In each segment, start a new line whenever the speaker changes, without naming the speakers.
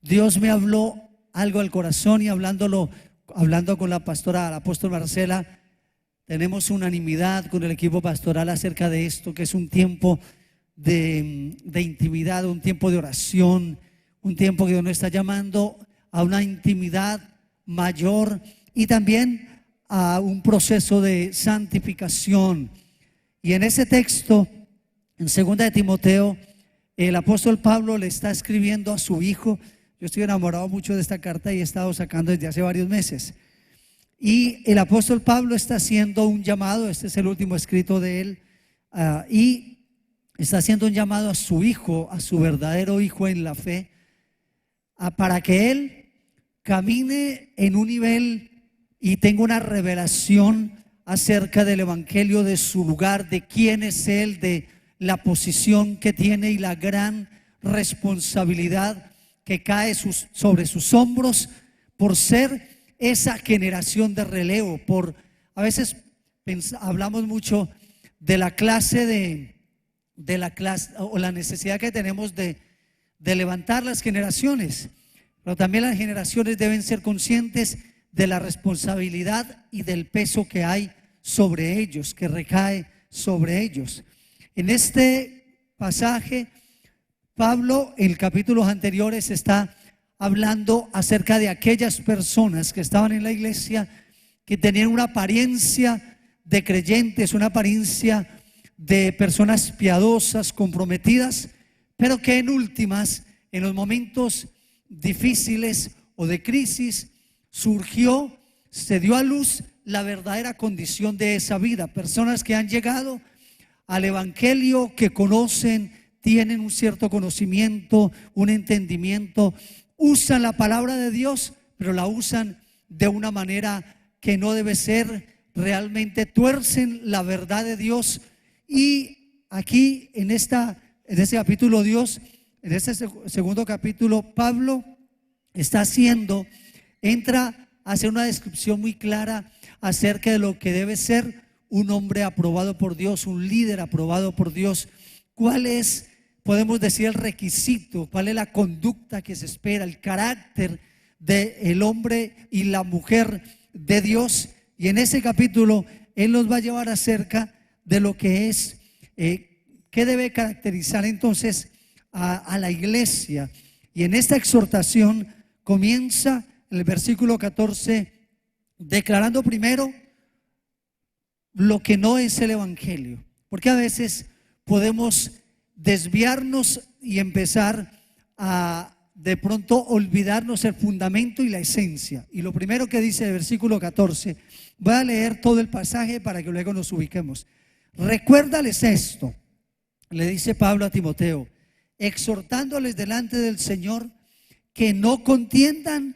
Dios me habló algo al corazón y hablando con la pastora, la apóstol Marcela, tenemos unanimidad con el equipo pastoral acerca de esto, que es un tiempo de intimidad, un tiempo de oración, un tiempo que Dios nos está llamando a una intimidad mayor y también a un proceso de santificación. Y en ese texto, en 2 de Timoteo, el apóstol Pablo le está escribiendo a su hijo. Yo estoy enamorado mucho de esta carta y he estado sacando desde hace varios meses. Y el apóstol Pablo está haciendo un llamado, este es el último escrito de él, y está haciendo un llamado a su hijo, a su verdadero hijo en la fe, para que él camine en un nivel y tenga una revelación acerca del evangelio, de su lugar, de quién es él, de la posición que tiene y la gran responsabilidad que cae sobre sus hombros por ser esa generación de relevo. A veces hablamos mucho de la clase de la clase o la necesidad que tenemos de levantar las generaciones, pero también las generaciones deben ser conscientes de la responsabilidad y del peso que hay sobre ellos, que recae sobre ellos. En este pasaje, Pablo en capítulos anteriores está hablando acerca de aquellas personas que estaban en la iglesia, que tenían una apariencia de creyentes, una apariencia de personas piadosas, comprometidas, pero que en últimas, en los momentos difíciles o de crisis, se dio a luz la verdadera condición de esa vida. Personas que han llegado al evangelio, que conocen, tienen un cierto conocimiento, un entendimiento, usan la palabra de Dios, pero la usan de una manera que no debe ser. Realmente tuercen la verdad de Dios. Y aquí en este capítulo, en este segundo capítulo, Pablo entra a hacer una descripción muy clara acerca de lo que debe ser un hombre aprobado por Dios, un líder aprobado por Dios. ¿Cuál es, podemos decir, el requisito? ¿Cuál es la conducta que se espera? El carácter del hombre y la mujer de Dios. Y en ese capítulo él nos va a llevar acerca de lo que es, qué debe caracterizar entonces a la iglesia. Y en esta exhortación comienza en el versículo 14 declarando primero lo que no es el evangelio, porque a veces podemos desviarnos y empezar a de pronto olvidarnos el fundamento y la esencia. Y lo primero que dice el versículo 14, voy a leer todo el pasaje para que luego nos ubiquemos. Recuérdales esto, le dice Pablo a Timoteo, exhortándoles delante del Señor que no contiendan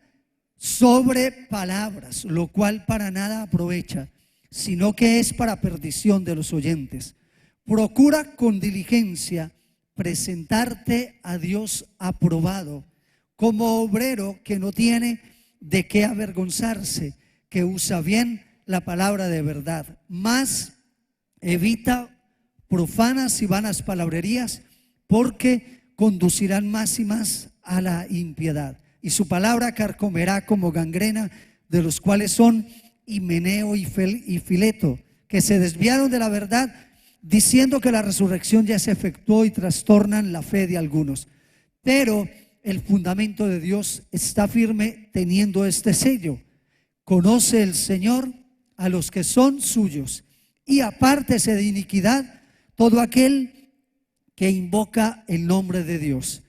sobre palabras, lo cual para nada aprovecha, sino que es para perdición de los oyentes. Procura con diligencia presentarte a Dios aprobado, como obrero que no tiene de qué avergonzarse, que usa bien la palabra de verdad. Mas evita profanas y vanas palabrerías, porque conducirán más y más a la impiedad. Y su palabra carcomerá como gangrena, de los cuales son Himeneo y Fileto, que se desviaron de la verdad, diciendo que la resurrección ya se efectuó, y trastornan la fe de algunos. Pero el fundamento de Dios está firme, teniendo este sello: conoce el Señor a los que son suyos, y apártese de iniquidad todo aquel que invoca el nombre de Dios.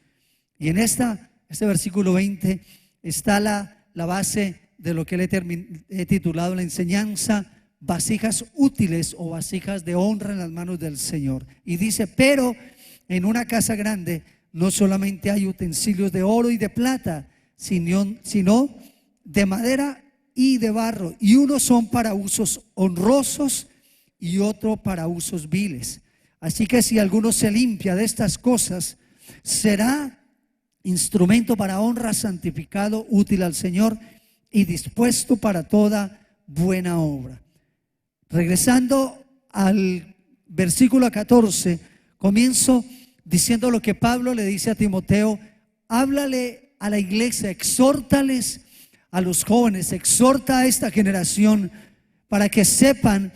Y en este versículo 20 está la base de lo que he titulado la enseñanza: vasijas útiles o vasijas de honra en las manos del Señor. Y dice: pero en una casa grande no solamente hay utensilios de oro y de plata, sino de madera y de barro, y unos son para usos honrosos y otro para usos viles. Así que si alguno se limpia de estas cosas, será instrumento para honra, santificado, útil al Señor y dispuesto para toda buena obra. Regresando al versículo 14, comienzo diciendo lo que Pablo le dice a Timoteo: háblale a la iglesia, exhórtales a los jóvenes, exhorta a esta generación para que sepan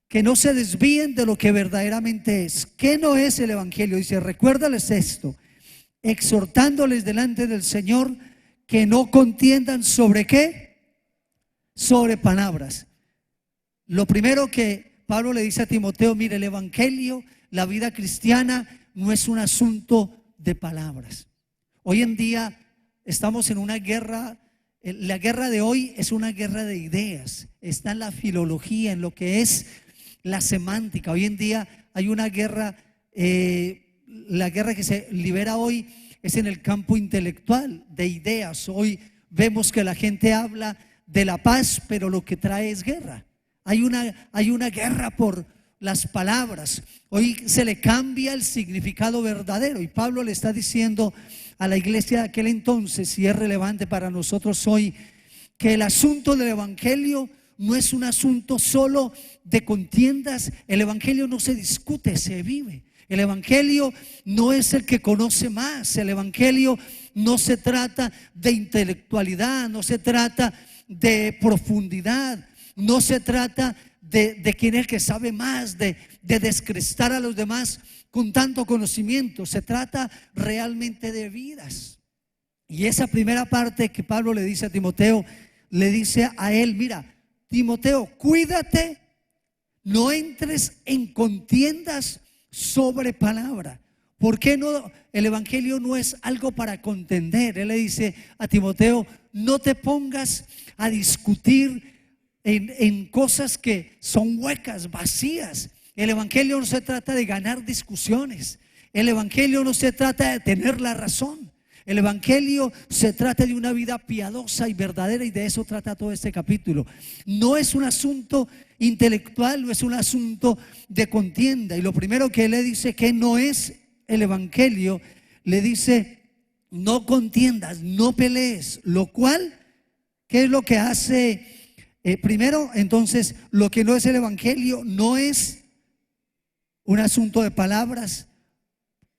que no se desvíen de lo que verdaderamente es. ¿Qué no es el evangelio? Dice, recuérdales esto, exhortándoles delante del Señor que no contiendan sobre ¿qué? Sobre palabras. Lo primero que Pablo le dice a Timoteo, mire, el evangelio, la vida cristiana no es un asunto de palabras. Hoy en día estamos en una guerra. La guerra de hoy es una guerra de ideas. Está en la filología, en lo que es la semántica. Hoy en día hay una guerra, la guerra que se libera hoy es en el campo intelectual de ideas. Hoy vemos que la gente habla de la paz, pero lo que trae es guerra. Hay una guerra por las palabras. Hoy se le cambia el significado verdadero, y Pablo le está diciendo a la iglesia de aquel entonces, y es relevante para nosotros hoy, que el asunto del evangelio no es un asunto solo de contiendas. El evangelio no se discute, se vive. El evangelio no es el que conoce más. El evangelio no se trata de intelectualidad, no se trata de profundidad, no se trata de quién es el que sabe más, de descrestar a los demás con tanto conocimiento. Se trata realmente de vidas. Y esa primera parte que Pablo le dice a Timoteo, le dice a él, mira, Timoteo, cuídate, no entres en contiendas sobre palabra. ¿Por qué no? El evangelio no es algo para contender. Él le dice a Timoteo, no te pongas a discutir en cosas que son huecas, vacías. El evangelio no se trata de ganar discusiones. El evangelio no se trata de tener la razón. El evangelio se trata de una vida piadosa y verdadera, y de eso trata todo este capítulo. No es un asunto intelectual, no es un asunto de contienda. Y lo primero que él le dice que no es el evangelio, le dice, no contiendas, no pelees. Lo cual, ¿qué es lo que hace? Primero, entonces, lo que no es el evangelio no es un asunto de palabras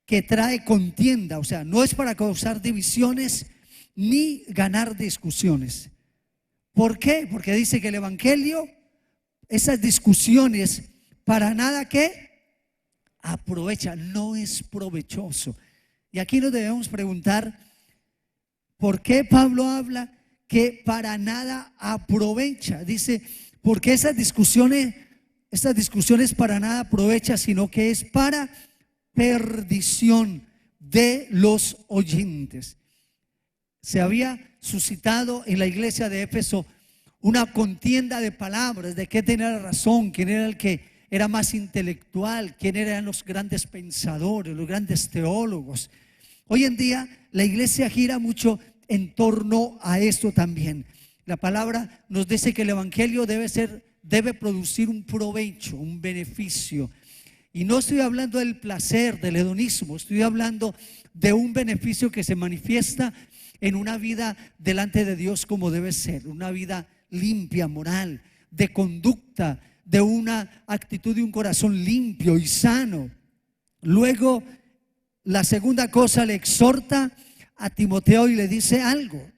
que trae contienda, o sea, no es para causar divisiones ni ganar discusiones. ¿Por qué? Porque dice que el evangelio, esas discusiones, para nada que aprovecha, no es provechoso. Y aquí nos debemos preguntar, ¿por qué Pablo habla que para nada aprovecha? Dice, porque esas discusiones para nada aprovecha, sino que es para perdición de los oyentes. Se había suscitado en la iglesia de Éfeso una contienda de palabras, de qué tenía la razón, quién era el que era más intelectual, quién eran los grandes pensadores, los grandes teólogos. Hoy en día la iglesia gira mucho en torno a esto también. La palabra nos dice que el evangelio debe producir un provecho, un beneficio. Y no estoy hablando del placer, del hedonismo, estoy hablando de un beneficio que se manifiesta en una vida delante de Dios como debe ser, una vida limpia, moral, de conducta, de una actitud de un corazón limpio y sano. Luego, la segunda cosa, le exhorta a Timoteo y le dice algo.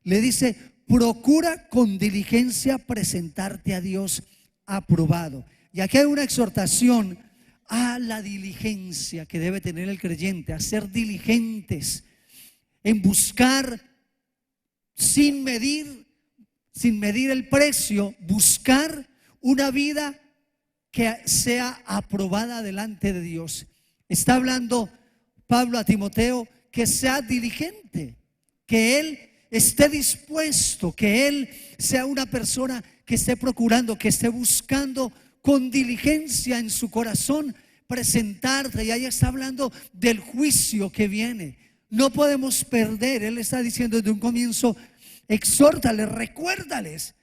Le dice, procura con diligencia presentarte a Dios aprobado. Y aquí hay una exhortación a la diligencia que debe tener el creyente, a ser diligentes en buscar sin medir el precio, buscar una vida que sea aprobada delante de Dios. Está hablando Pablo a Timoteo que sea diligente, que él esté dispuesto, que él sea una persona que esté procurando, que esté buscando con diligencia en su corazón presentarte. Y ahí está hablando del juicio que viene. No podemos perder. Él está diciendo desde un comienzo, exhórtales, recuérdales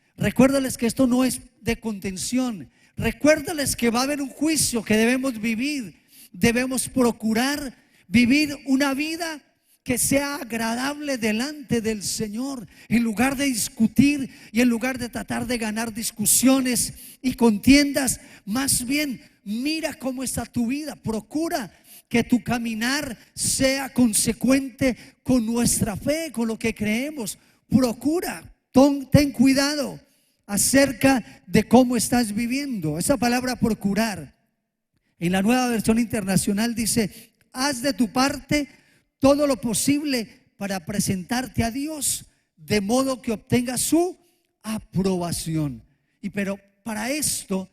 que esto no es de contención. Recuérdales que va a haber un juicio que debemos vivir. Debemos procurar vivir una vida que sea agradable delante del Señor, en lugar de discutir y en lugar de tratar de ganar discusiones y contiendas. Más bien, mira cómo está tu vida, procura que tu caminar sea consecuente con nuestra fe, con lo que creemos. Procura, ten cuidado acerca de cómo estás viviendo. Esa palabra procurar, en la Nueva Versión Internacional dice: haz de tu parte todo lo posible para presentarte a Dios, de modo que obtengas su aprobación. Pero para esto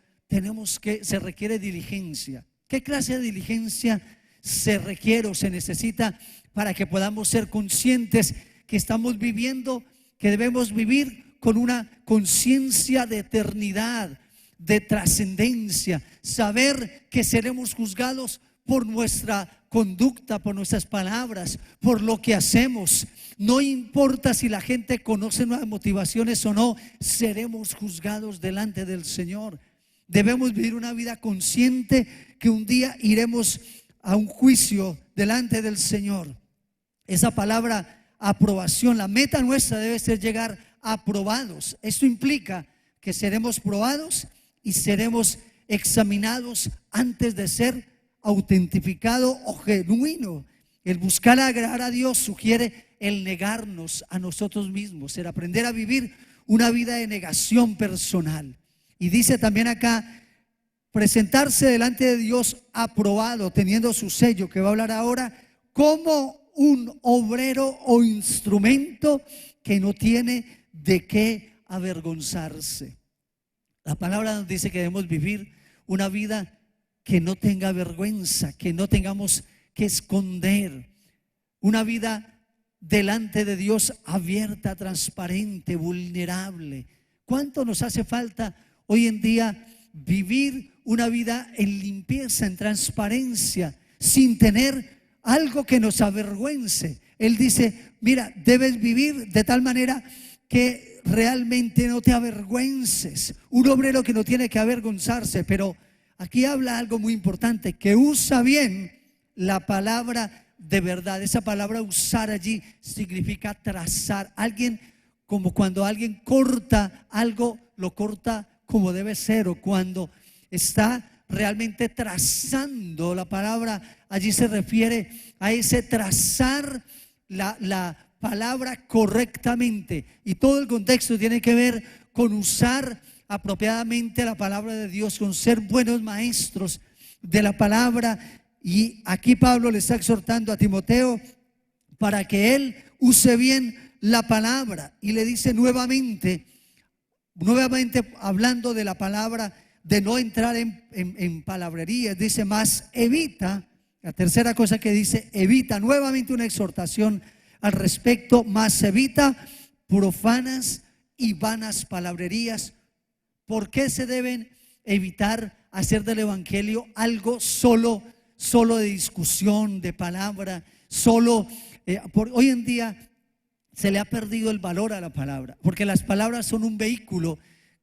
se requiere diligencia. ¿Qué clase de diligencia se requiere o se necesita para que podamos ser conscientes que estamos viviendo, que debemos vivir con una conciencia de eternidad, de trascendencia, saber que seremos juzgados por nuestra conducta, por nuestras palabras, por lo que hacemos? No importa si la gente conoce nuevas motivaciones o no, seremos juzgados delante del Señor. Debemos vivir una vida consciente que un día iremos a un juicio delante del Señor. Esa palabra aprobación, la meta nuestra debe ser llegar aprobados. Esto implica que seremos probados y seremos examinados antes de ser autentificado o genuino. El buscar agradar a Dios sugiere el negarnos a nosotros mismos, el aprender a vivir una vida de negación personal. Y dice también acá, presentarse delante de Dios aprobado, teniendo su sello, que va a hablar ahora, como un obrero o instrumento que no tiene de qué avergonzarse. La palabra nos dice que debemos vivir una vida que no tenga vergüenza, que no tengamos que esconder, una vida delante de Dios abierta, transparente, vulnerable. ¿Cuánto nos hace falta hoy en día vivir una vida en limpieza, en transparencia, sin tener algo que nos avergüence? Él dice, mira, debes vivir de tal manera que realmente no te avergüences. Un obrero que no tiene que avergonzarse. Pero aquí habla algo muy importante, que usa bien la palabra de verdad. Esa palabra usar allí significa trazar. Alguien, como cuando alguien corta algo, lo corta como debe ser, o cuando está realmente trazando. La palabra allí se refiere a ese trazar la palabra correctamente, y todo el contexto tiene que ver con usar apropiadamente la palabra de Dios, con ser buenos maestros de la palabra. Y aquí Pablo le está exhortando a Timoteo para que él use bien la palabra, y le dice nuevamente hablando de la palabra, de no entrar en palabrerías, dice: más evita. La tercera cosa que dice, evita, nuevamente una exhortación al respecto: más evita profanas y vanas palabrerías. ¿Por qué se deben evitar hacer del evangelio algo solo de discusión, de palabra, hoy en día se le ha perdido el valor a la palabra, porque las palabras son un vehículo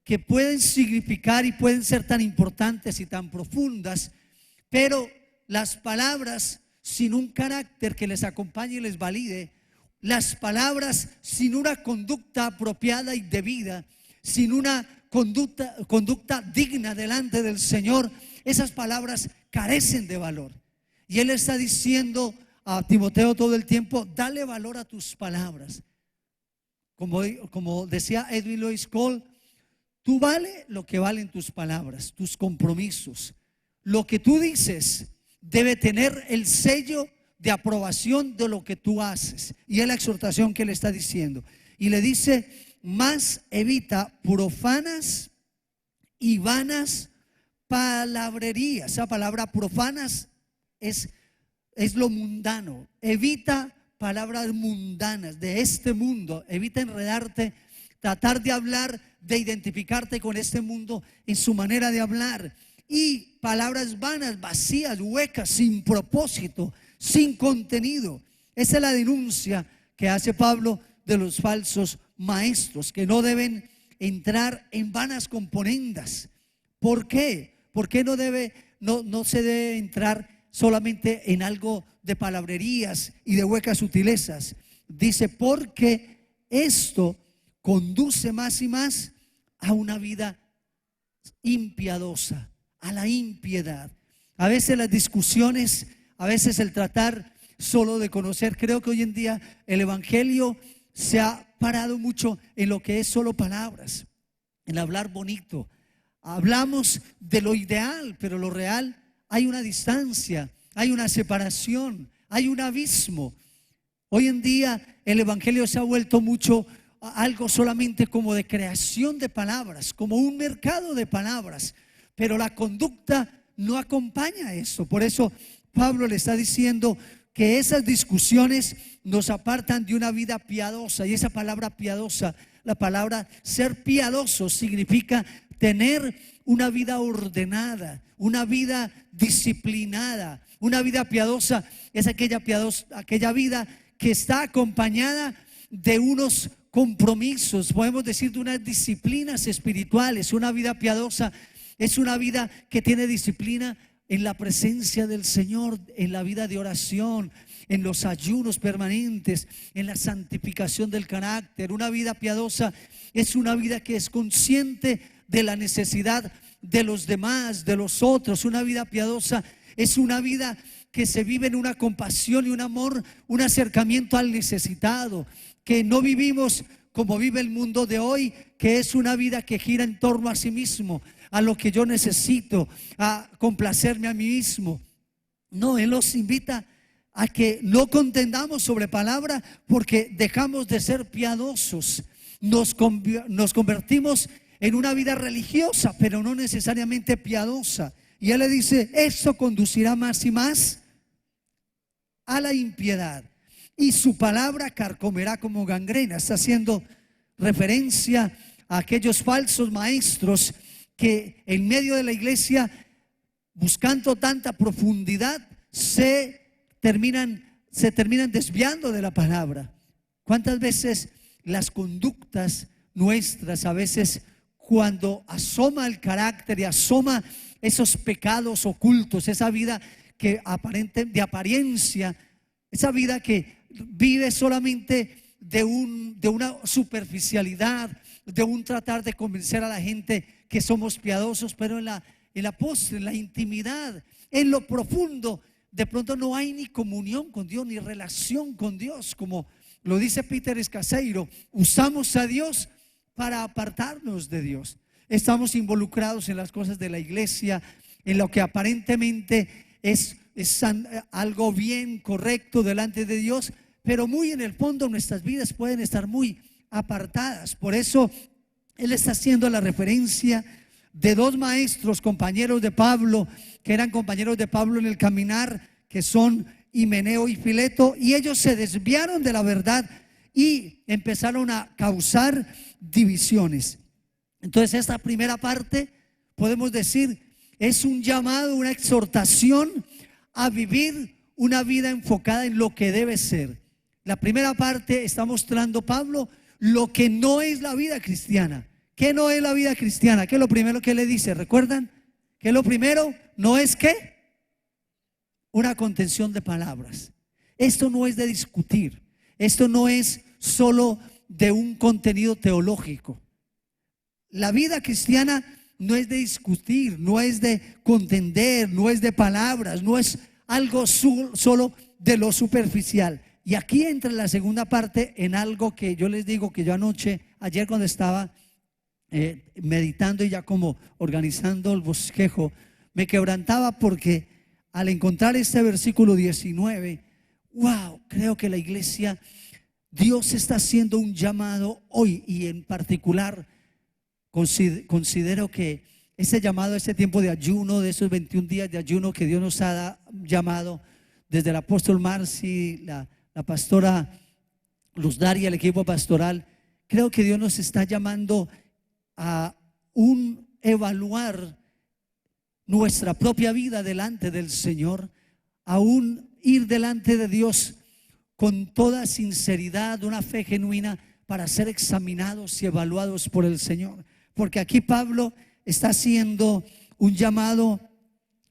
que pueden significar y pueden ser tan importantes y tan profundas, pero las palabras sin un carácter que les acompañe y les valide, las palabras sin una conducta apropiada y debida, sin una conducta digna delante del Señor, esas palabras carecen de valor. Y él está diciendo a Timoteo todo el tiempo: dale valor a tus palabras. Como decía Edwin Lewis Cole, tú vale lo que valen tus palabras, tus compromisos. Lo que tú dices debe tener el sello de aprobación de lo que tú haces. Y es la exhortación que le está diciendo. Y le dice: más evita profanas y vanas palabrerías. Esa palabra profanas es lo mundano. Evita palabras mundanas de este mundo. Evita enredarte, tratar de hablar, de identificarte con este mundo en su manera de hablar. Y palabras vanas, vacías, huecas, sin propósito, sin contenido. Esa es la denuncia que hace Pablo de los falsos maestros, que no deben entrar en vanas componendas. ¿Por qué? Porque no se debe entrar solamente en algo de palabrerías y de huecas sutilezas. Dice: porque esto conduce más y más a una vida impiadosa, a la impiedad. A veces las discusiones a veces el tratar solo de conocer. Creo que hoy en día el evangelio se ha parado mucho en lo que es solo palabras, en hablar bonito. Hablamos de lo ideal, pero lo real, hay una distancia, hay una separación, hay un abismo. Hoy en día el evangelio se ha vuelto mucho algo solamente como de creación de palabras, como un mercado de palabras, pero la conducta no acompaña eso. Por eso Pablo le está diciendo que esas discusiones nos apartan de una vida piadosa. Y esa palabra piadosa, la palabra ser piadoso, significa tener una vida ordenada, una vida disciplinada. Una vida piadosa es aquella vida que está acompañada de unos compromisos, podemos decir de unas disciplinas espirituales. Una vida piadosa es una vida que tiene disciplina en la presencia del Señor, en la vida de oración, en los ayunos permanentes, en la santificación del carácter. Una vida piadosa es una vida que es consciente de la necesidad de los demás, de los otros. Una vida piadosa es una vida que se vive en una compasión y un amor, un acercamiento al necesitado, que no vivimos como vive el mundo de hoy, que es una vida que gira en torno a sí mismo, a lo que yo necesito, a complacerme a mí mismo. No, Él nos invita a que no contendamos sobre palabra, porque dejamos de ser piadosos, nos convertimos en una vida religiosa, pero no necesariamente piadosa. Y Él le dice, esto conducirá más y más a la impiedad, y su palabra carcomerá como gangrena. Está haciendo referencia a aquellos falsos maestros que en medio de la iglesia, buscando tanta profundidad, se terminan desviando de la palabra. ¿Cuántas veces las conductas nuestras, a veces cuando asoma el carácter y asoma esos pecados ocultos, esa vida que de apariencia, esa vida que vive solamente de una superficialidad, de un tratar de convencer a la gente que somos piadosos, pero en la postre, en la intimidad, en lo profundo, de pronto no hay ni comunión con Dios, ni relación con Dios. Como lo dice Peter Escaseiro, usamos a Dios para apartarnos de Dios. Estamos involucrados en las cosas de la iglesia, en lo que aparentemente es algo bien, correcto delante de Dios, pero muy en el fondo nuestras vidas pueden estar muy apartadas. Por eso él está haciendo la referencia de dos maestros, compañeros de Pablo, que eran compañeros de Pablo en el caminar, que son Himeneo y Fileto, y ellos se desviaron de la verdad y empezaron a causar divisiones. Entonces esta primera parte, podemos decir, es un llamado, una exhortación a vivir una vida enfocada en lo que debe ser. La primera parte está mostrando Pablo lo que no es la vida cristiana. ¿Qué no es la vida cristiana? ¿Qué es lo primero que le dice? ¿Recuerdan? ¿Qué es lo primero? No es ¿qué? Una contención de palabras. Esto no es de discutir. Esto no es solo de un contenido teológico. La vida cristiana no es de discutir, no es de contender, no es de palabras, no es algo solo de lo superficial. Y aquí entra la segunda parte en algo que yo les digo que yo ayer cuando estaba meditando y ya como organizando el bosquejo, me quebrantaba porque al encontrar este versículo 19, wow, creo que la iglesia, Dios está haciendo un llamado hoy, y en particular considero que ese llamado, ese tiempo de ayuno, de esos 21 días de ayuno que Dios nos ha llamado, desde el apóstol Marci, la pastora Luz Daria, el equipo pastoral, creo que Dios nos está llamando a evaluar nuestra propia vida delante del Señor, a ir delante de Dios con toda sinceridad, una fe genuina, para ser examinados y evaluados por el Señor. Porque aquí Pablo está haciendo un llamado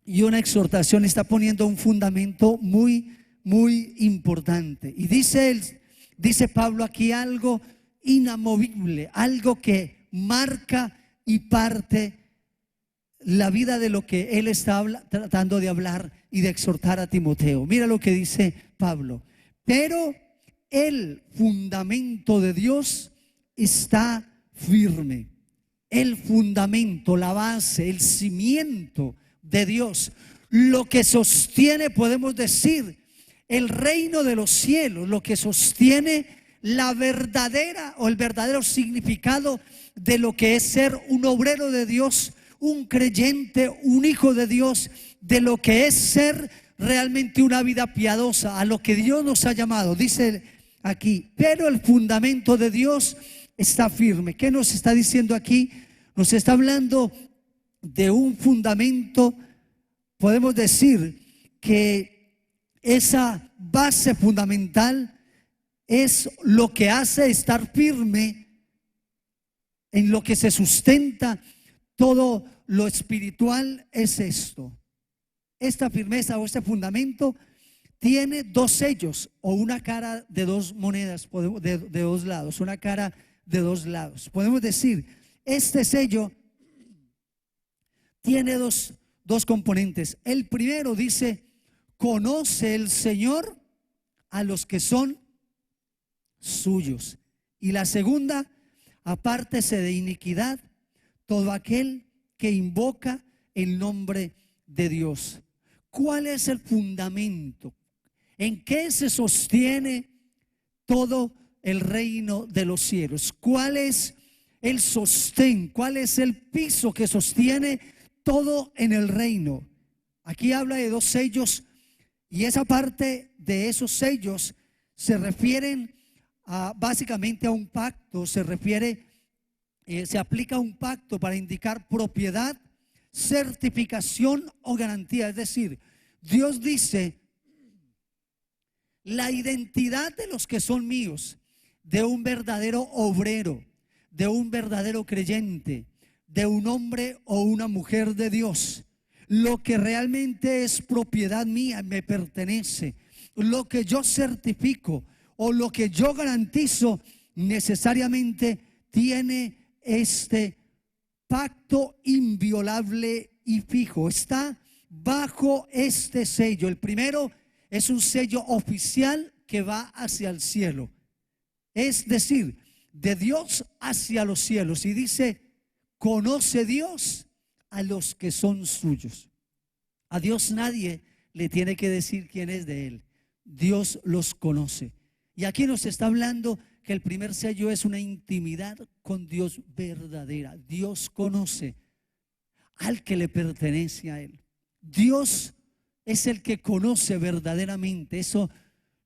y una exhortación, está poniendo un fundamento muy, muy importante. Y dice Pablo aquí algo inamovible, algo que marca y parte la vida de lo que él está tratando de hablar y de exhortar a Timoteo. Mira lo que dice Pablo. Pero el fundamento de Dios está firme. El fundamento, la base, el cimiento de Dios, lo que sostiene, podemos decir, el reino de los cielos, lo que sostiene la verdadera o el verdadero significado de lo que es ser un obrero de Dios, un creyente, un hijo de Dios, de lo que es ser realmente una vida piadosa, a lo que Dios nos ha llamado. Dice aquí, pero el fundamento de Dios está firme. ¿Qué nos está diciendo aquí? Nos está hablando de un fundamento. Podemos decir que esa base fundamental es lo que hace estar firme, en lo que se sustenta todo lo espiritual. Es esto. Esta firmeza o este fundamento tiene dos sellos o una cara de dos monedas, de dos lados, una cara de dos lados. Podemos decir, este sello tiene dos componentes. El primero dice, conoce el Señor a los que son suyos. Y la segunda, apártese de iniquidad todo aquel que invoca el nombre de Dios. ¿Cuál es el fundamento? ¿En qué se sostiene todo el reino de los cielos? ¿Cuál es el sostén? ¿Cuál es el piso que sostiene todo en el reino? Aquí habla de dos sellos, y esa parte de esos sellos se refieren básicamente a un pacto. Se aplica a un pacto para indicar propiedad, certificación o garantía. Es decir, Dios dice, la identidad de los que son míos, de un verdadero obrero, de un verdadero creyente, de un hombre o una mujer de Dios, lo que realmente es propiedad mía, me pertenece, lo que yo certifico o lo que yo garantizo, necesariamente tiene este pacto inviolable y fijo. Está bajo este sello. El primero es un sello oficial que va hacia el cielo, es decir, de Dios hacia los cielos. Y dice, conoce Dios a los que son suyos. A Dios nadie le tiene que decir quién es de Él. Dios los conoce. Y aquí nos está hablando que el primer sello es una intimidad con Dios verdadera. Dios conoce al que le pertenece a Él. Dios es el que conoce verdaderamente. Eso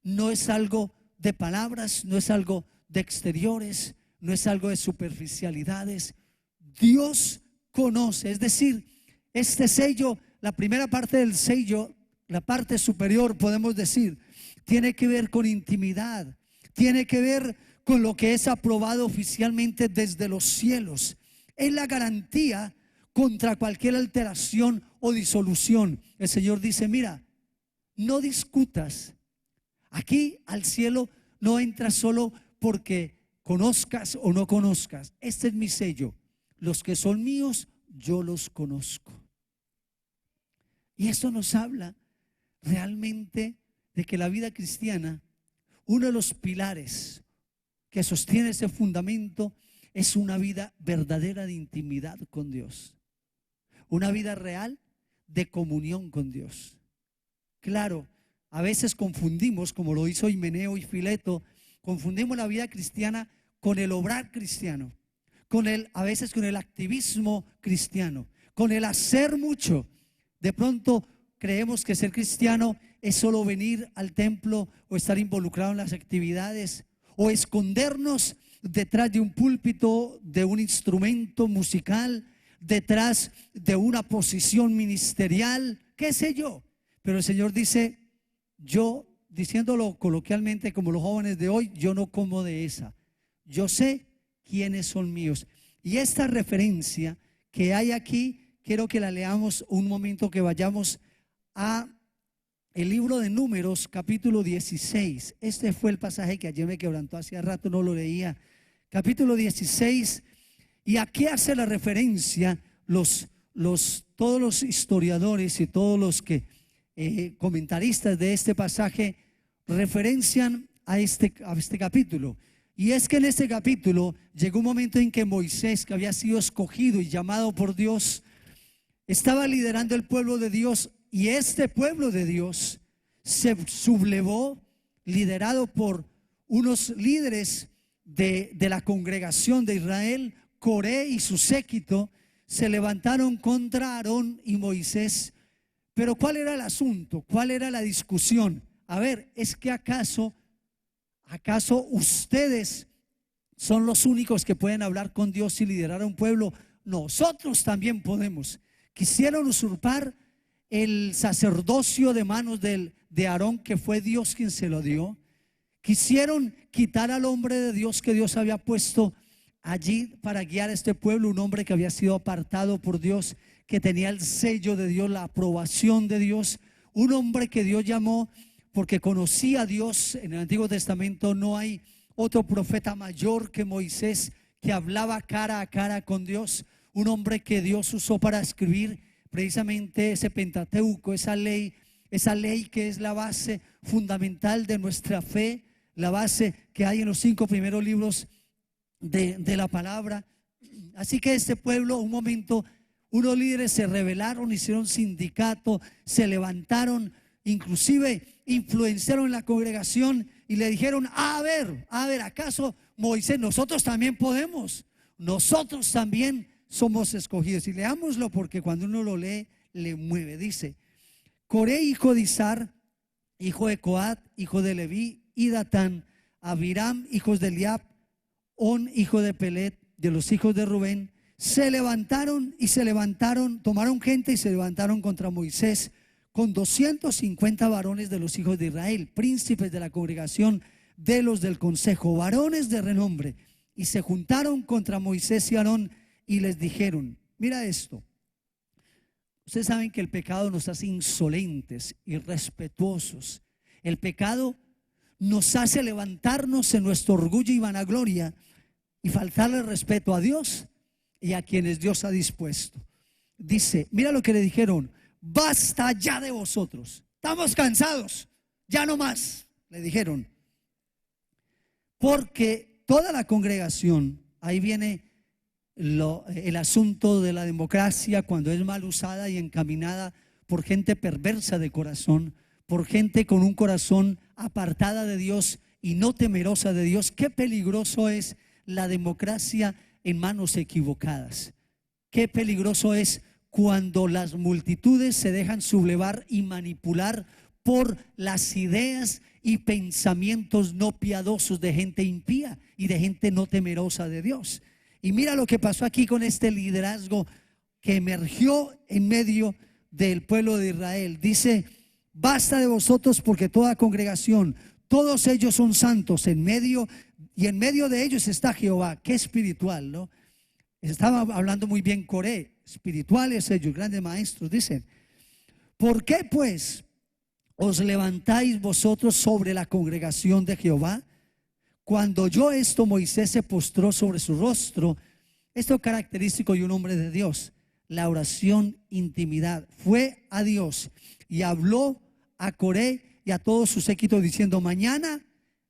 no es algo de palabras, no es algo de exteriores, no es algo de superficialidades. Dios conoce. Es decir, este sello, la primera parte del sello, la parte superior, podemos decir, tiene que ver con intimidad, tiene que ver con lo que es aprobado oficialmente desde los cielos. Es la garantía contra cualquier alteración o disolución. El Señor dice, mira, no discutas. Aquí al cielo no entras solo porque conozcas o no conozcas. Este es mi sello. Los que son míos, yo los conozco. Y esto nos habla realmente de que la vida cristiana, uno de los pilares que sostiene ese fundamento, es una vida verdadera de intimidad con Dios, una vida real de comunión con Dios. Claro, a veces confundimos, como lo hizo Himeneo y Fileto, confundimos la vida cristiana con el obrar cristiano, a veces con el activismo cristiano, con el hacer mucho. De pronto creemos que ser cristiano es solo venir al templo o estar involucrado en las actividades o escondernos detrás de un púlpito, de un instrumento musical, detrás de una posición ministerial, qué sé yo. Pero el Señor dice, yo, diciéndolo coloquialmente como los jóvenes de hoy, yo no como de esa. Yo sé quiénes son míos. Y esta referencia que hay aquí, quiero que la leamos un momento, que vayamos a el libro de Números, capítulo 16. Este fue el pasaje que ayer me quebrantó, hacía rato no lo leía. Capítulo 16. ¿Y a qué hace la referencia todos los historiadores y todos los que comentaristas de este pasaje referencian a este capítulo. Y es que en este capítulo llegó un momento en que Moisés, que había sido escogido y llamado por Dios, estaba liderando el pueblo de Dios, y este pueblo de Dios se sublevó, liderado por unos líderes de la congregación de Israel. Coré y su séquito se levantaron contra Aarón y Moisés. Pero ¿cuál era el asunto? ¿Cuál era la discusión? A ver, ¿es que acaso ustedes son los únicos que pueden hablar con Dios y liderar a un pueblo? Nosotros también podemos. Quisieron usurpar el sacerdocio de manos de Aarón, que fue Dios quien se lo dio. Quisieron quitar al hombre de Dios que Dios había puesto allí para guiar a este pueblo, un hombre que había sido apartado por Dios, que tenía el sello de Dios, la aprobación de Dios, un hombre que Dios llamó porque conocía a Dios. En el Antiguo Testamento no hay otro profeta mayor que Moisés, que hablaba cara a cara con Dios, un hombre que Dios usó para escribir precisamente ese Pentateuco, esa ley que es la base fundamental de nuestra fe, la base que hay en los 5 primeros libros de la palabra. Así que este pueblo, un momento, unos líderes se rebelaron, hicieron sindicato, se levantaron, inclusive influenciaron la congregación y le dijeron: a ver, ¿acaso Moisés, nosotros también podemos? Nosotros también somos escogidos. Y leámoslo, porque cuando uno lo lee, le mueve. Dice: Coré, hijo de Izar, hijo de Coat, hijo de Leví, y Datán, Abiram, hijos de Eliab, On, hijo de Pelet, de los hijos de Rubén, tomaron gente y se levantaron contra Moisés con 250 varones de los hijos de Israel, príncipes de la congregación, de los del consejo, varones de renombre, y se juntaron contra Moisés y Aarón y les dijeron: mira esto, ustedes saben que el pecado nos hace insolentes, irrespetuosos. El pecado nos hace levantarnos en nuestro orgullo y vanagloria y faltarle respeto a Dios y a quienes Dios ha dispuesto. Dice, mira lo que le dijeron: basta ya de vosotros, estamos cansados, ya no más, le dijeron. Porque toda la congregación, ahí viene el asunto de la democracia, cuando es mal usada y encaminada por gente perversa de corazón, por gente con un corazón apartada de Dios y no temerosa de Dios. Qué peligroso es la democracia en manos equivocadas. Qué peligroso es cuando las multitudes se dejan sublevar y manipular por las ideas y pensamientos no piadosos de gente impía y de gente no temerosa de Dios. Y mira lo que pasó aquí con este liderazgo que emergió en medio del pueblo de Israel. Dice: basta de vosotros, porque toda congregación, todos ellos son santos, y en medio de ellos está Jehová. Qué espiritual, ¿no? Estaba hablando muy bien Coré, espirituales ellos, grandes maestros. Dicen: ¿por qué pues os levantáis vosotros sobre la congregación de Jehová? Cuando oyó esto, Moisés se postró sobre su rostro. Esto es característico de un hombre de Dios: la oración, intimidad. Fue a Dios y habló a Coré y a todo su séquito diciendo: mañana,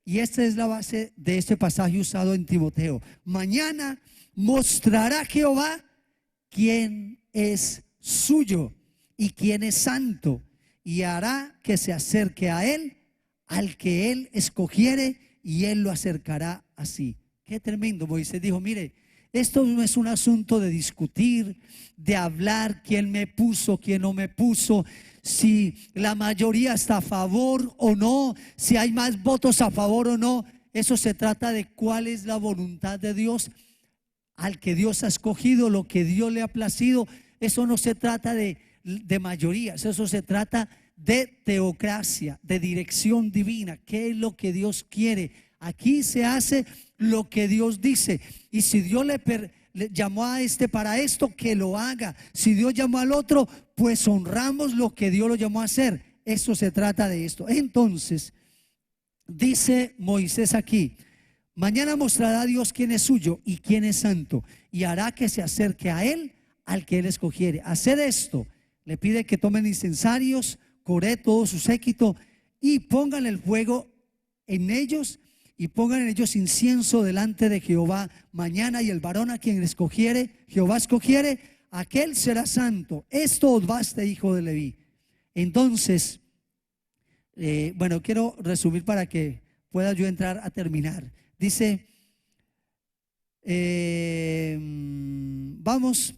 y esta es la base de este pasaje usado en Timoteo, mañana mostrará Jehová quién es suyo y quién es santo, y hará que se acerque a él al que él escogiere, y él lo acercará así. Qué tremendo. Moisés dijo: mire, esto no es un asunto de discutir, de hablar quién me puso, quién no me puso, si la mayoría está a favor o no, si hay más votos a favor o no. Eso se trata de cuál es la voluntad de Dios, al que Dios ha escogido, lo que Dios le ha placido. Eso no se trata de mayorías, eso se trata de teocracia, de dirección divina. ¿Qué es lo que Dios quiere? Aquí se hace lo que Dios dice. Y si Dios le llamó a este para esto, que lo haga. Si Dios llamó al otro, pues honramos lo que Dios lo llamó a hacer. Esto se trata de esto. Entonces, dice Moisés aquí: mañana mostrará Dios quién es suyo y quién es santo, y hará que se acerque a él al que él escogiere. Hacer esto, le pide que tomen incensarios, Coré, todo su séquito, y pongan el fuego en ellos, y pongan en ellos incienso delante de Jehová mañana, y el varón a quien Jehová escogiere, aquel será santo. Esto os baste, hijo de Leví. Entonces, bueno, quiero resumir para que pueda yo entrar a terminar. Dice, vamos.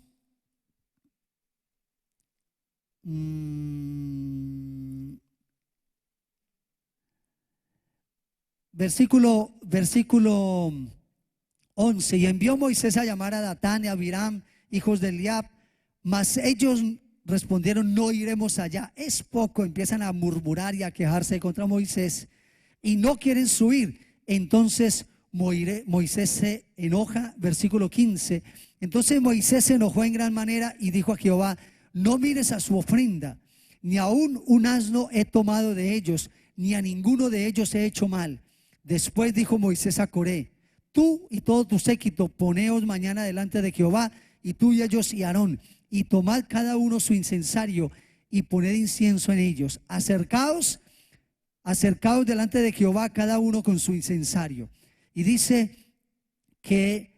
Versículo 11. Y envió Moisés a llamar a Datán y a Abiram, hijos de Eliab, mas ellos respondieron: no iremos allá, es poco. Empiezan a murmurar y a quejarse contra Moisés y no quieren subir. Entonces Moisés se enoja. Versículo 15. Entonces Moisés se enojó en gran manera y dijo a Jehová: no mires a su ofrenda, ni aún un asno he tomado de ellos, ni a ninguno de ellos he hecho mal. Después dijo Moisés a Coré: tú y todo tu séquito, poneos mañana delante de Jehová, y tú y ellos y Aarón, y tomad cada uno su incensario y poned incienso en ellos. Acercaos delante de Jehová, cada uno con su incensario. Y dice que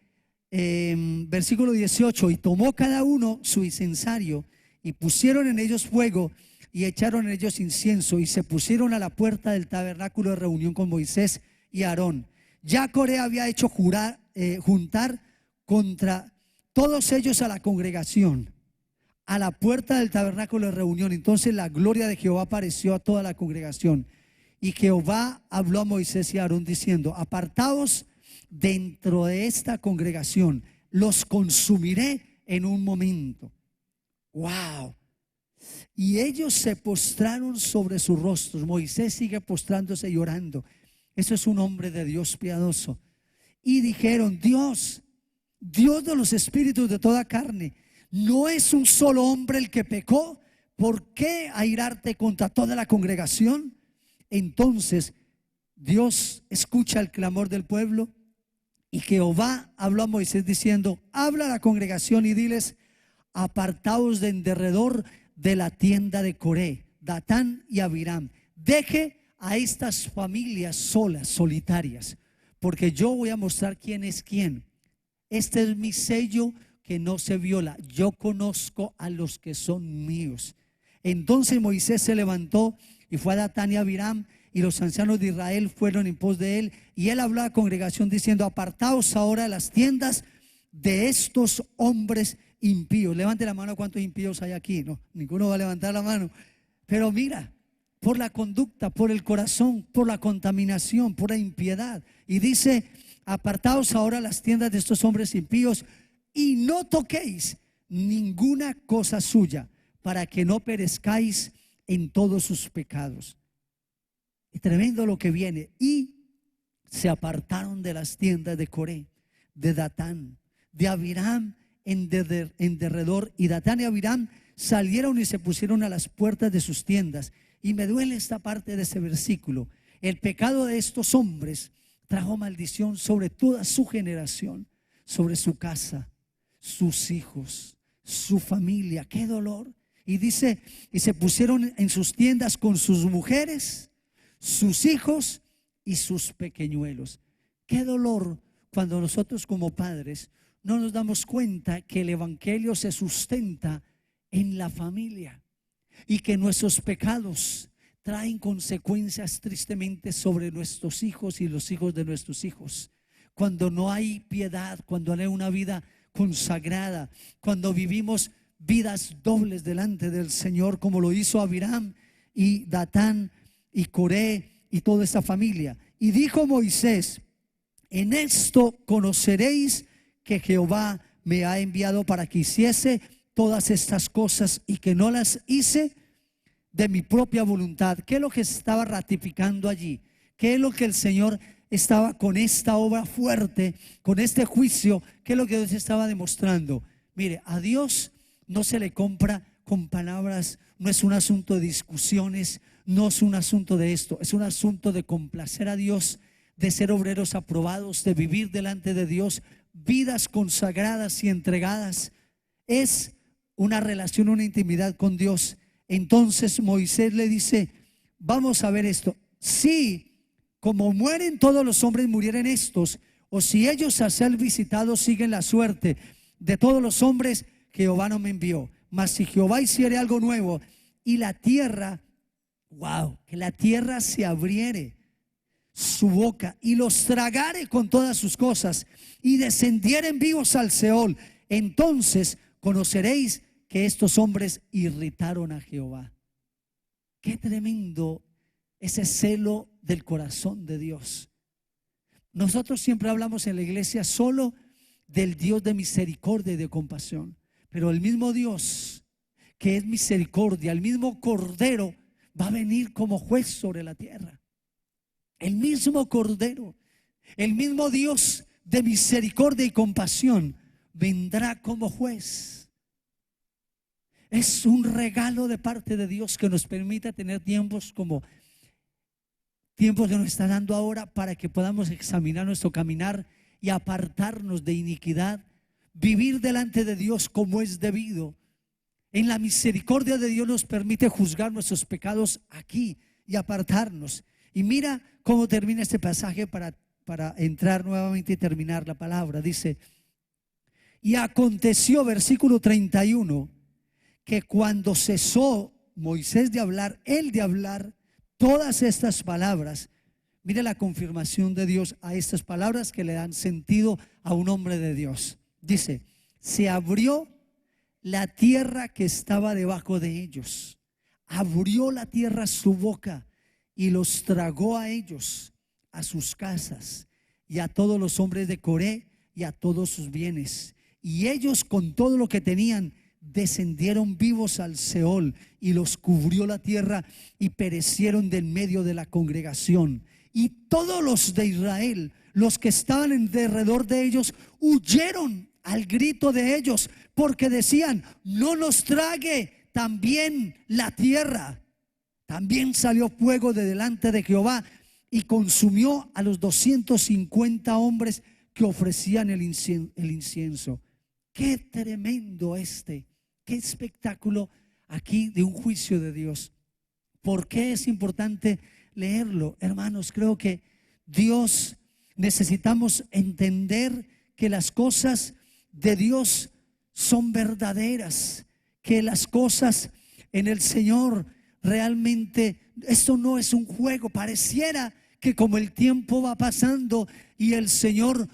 versículo 18: y tomó cada uno su incensario, y pusieron en ellos fuego, y echaron en ellos incienso, y se pusieron a la puerta del tabernáculo de reunión con Moisés y Aarón. Ya Coré había hecho juntar contra todos ellos a la congregación a la puerta del tabernáculo de reunión. Entonces la gloria de Jehová apareció a toda la congregación, y Jehová habló a Moisés y a Aarón diciendo: apartaos dentro de esta congregación, los consumiré en un momento. Wow. Y ellos se postraron sobre sus rostros. Moisés sigue postrándose y orando. Eso es un hombre de Dios piadoso. Y dijeron: Dios de los espíritus de toda carne, ¿no es un solo hombre el que pecó? ¿Por qué airarte contra toda la congregación? Entonces Dios escucha el clamor del pueblo, y Jehová habló a Moisés diciendo: habla a la congregación y diles: apartaos de en derredor de la tienda de Coré, Datán y Abiram. Deje a estas familias solas, solitarias, porque yo voy a mostrar quién es quién. Este es mi sello que no se viola. Yo conozco a los que son míos. Entonces Moisés se levantó y fue a Datán y a Abiram, y los ancianos de Israel fueron en pos de él, y él habló a la congregación diciendo: apartaos ahora de las tiendas de estos hombres impíos. Levante la mano. ¿Cuántos impíos hay aquí? No, ninguno va a levantar la mano. Pero mira, por la conducta, por el corazón, por la contaminación, por la impiedad. Y dice: apartaos ahora las tiendas de estos hombres impíos, y no toquéis ninguna cosa suya, para que no perezcáis en todos sus pecados. Y tremendo lo que viene. Y se apartaron de las tiendas de Coré, de Datán, de Abiram en derredor, y Datán y Abiram salieron y se pusieron a las puertas de sus tiendas. Y me duele esta parte de ese versículo. El pecado de estos hombres trajo maldición sobre toda su generación, sobre su casa, sus hijos, su familia. Qué dolor. Y dice: y se pusieron en sus tiendas con sus mujeres, sus hijos y sus pequeñuelos. Qué dolor cuando nosotros como padres no nos damos cuenta que el evangelio se sustenta en la familia, y que nuestros pecados traen consecuencias tristemente sobre nuestros hijos y los hijos de nuestros hijos. Cuando no hay piedad, cuando no hay una vida consagrada, cuando vivimos vidas dobles delante del Señor, como lo hizo Abiram y Datán y Coré y toda esa familia. Y dijo Moisés: en esto conoceréis que Jehová me ha enviado para que hiciese todas estas cosas, y que no las hice de mi propia voluntad. ¿Qué es lo que estaba ratificando allí? ¿Qué es lo que el Señor estaba con esta obra fuerte, con este juicio? ¿Qué es lo que Dios estaba demostrando? Mire, a Dios no se le compra con palabras. No es un asunto de discusiones, no es un asunto de esto, es un asunto de complacer a Dios, de ser obreros aprobados, de vivir delante de Dios vidas consagradas y entregadas. Es una relación, una intimidad con Dios Entonces Moisés le dice, vamos a ver esto. Si como mueren todos los hombres murieren estos, o si ellos al ser visitados siguen la suerte de todos los hombres, Jehová no me envió. Mas si Jehová hiciere algo nuevo y la tierra, wow, que la tierra se abriere su boca y los tragare con todas sus cosas y descendieren vivos al Seol, entonces conoceréis que estos hombres irritaron a Jehová. Qué tremendo ese celo del corazón de Dios. Nosotros siempre hablamos en la iglesia solo del Dios de misericordia y de compasión, pero el mismo Dios que es misericordia, el mismo Cordero, va a venir como juez sobre la tierra. El mismo Cordero, el mismo Dios de misericordia y compasión vendrá como juez. Es un regalo de parte de Dios que nos permita tener tiempos como tiempos que nos está dando ahora, para que podamos examinar nuestro caminar y apartarnos de iniquidad, vivir delante de Dios como es debido. En la misericordia de Dios nos permite juzgar nuestros pecados aquí y apartarnos. Y mira cómo termina este pasaje para entrar nuevamente y terminar la palabra. Dice, y aconteció, versículo 31, que cuando cesó Moisés de hablar, él de hablar todas estas palabras, mire la confirmación de Dios a estas palabras que le dan sentido a un hombre de Dios. Dice, se abrió la tierra que estaba debajo de ellos, abrió la tierra su boca y los tragó a ellos, a sus casas y a todos los hombres de Coré y a todos sus bienes. Y ellos con todo lo que tenían descendieron vivos al Seol, y los cubrió la tierra y perecieron de en medio de la congregación. Y todos los de Israel, los que estaban en derredor de ellos, huyeron al grito de ellos, porque decían, no nos trague también la tierra. También salió fuego de delante de Jehová y consumió a los 250 hombres que ofrecían el incienso. Qué tremendo qué espectáculo aquí de un juicio de Dios. ¿Por qué es importante leerlo? Hermanos, creo que Dios, necesitamos entender que las cosas de Dios son verdaderas, que las cosas en el Señor realmente, esto no es un juego. Pareciera que como el tiempo va pasando y el Señor